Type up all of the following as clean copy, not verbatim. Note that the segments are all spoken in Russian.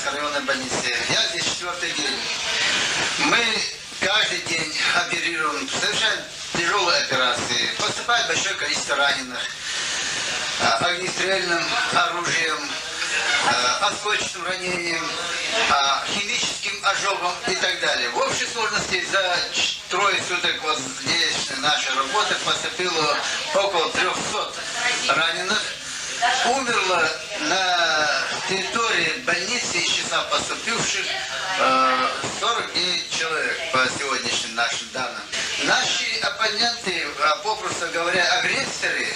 Ульяновской районной больнице. Я здесь 4-й день. Мы каждый день оперируем, совершаем тяжелые операции. Поступает большое количество раненых огнестрельным оружием, осколочным ранением, химическим ожогом и так далее. В общей сложности за трое суток вот здесь нашей работы поступило около 300 раненых. Умерло на территории больницы из числа поступивших 49 человек по сегодняшним нашим данным. Наши оппоненты, попросту говоря, агрессоры,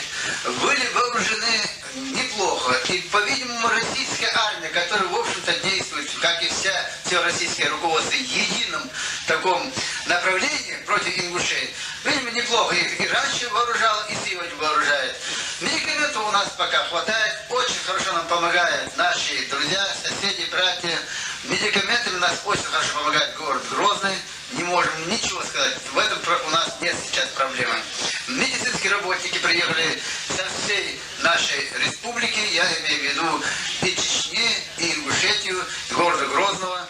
были вооружены неплохо. И, по-видимому, российская армия, которая, в общем-то, действует, как и все российское руководство, в едином таком направлении против ингушей, видимо, неплохо их и раньше вооружала, и сегодня вооружает. Медикаментов у нас пока хватает, очень хорошо нам помогают наши друзья, соседи, братья. Медикаментами нас очень хорошо помогает город Грозный. Не можем ничего сказать. В этом у нас нет сейчас проблемы. Медицинские работники приехали со всей нашей республики, я имею в виду и Чечни, и Ингушетию, и города Грозного.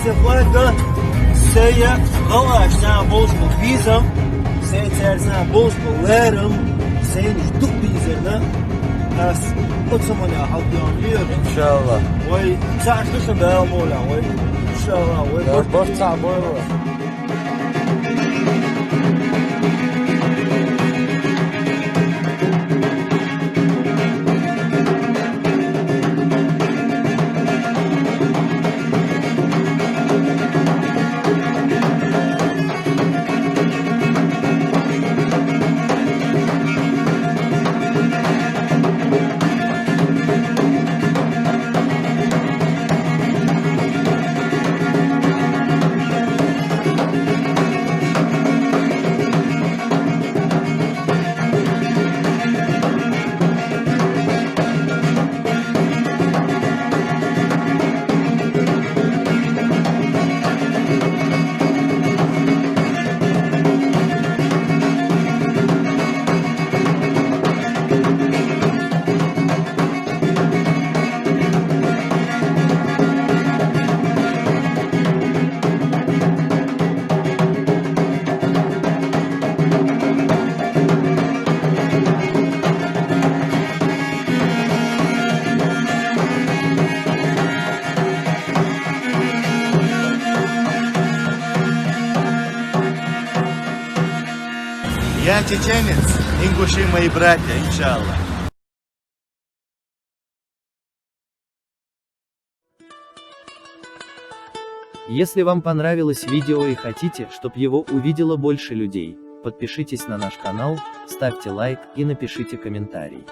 Seferdə səyə qalaşdan bozma vizam, səyə içərisinə bozma verim, səyə düşdük vizirlə, əs o zaman halqyanıyor. İnşallah. Vay, çarşışı bəl ola, vay, inşallah, vay, boş çabır. Я чеченец, ингуши мои братья, иншаллах. Если вам понравилось видео и хотите, чтобы его увидело больше людей, подпишитесь на наш канал, ставьте лайк и напишите комментарий.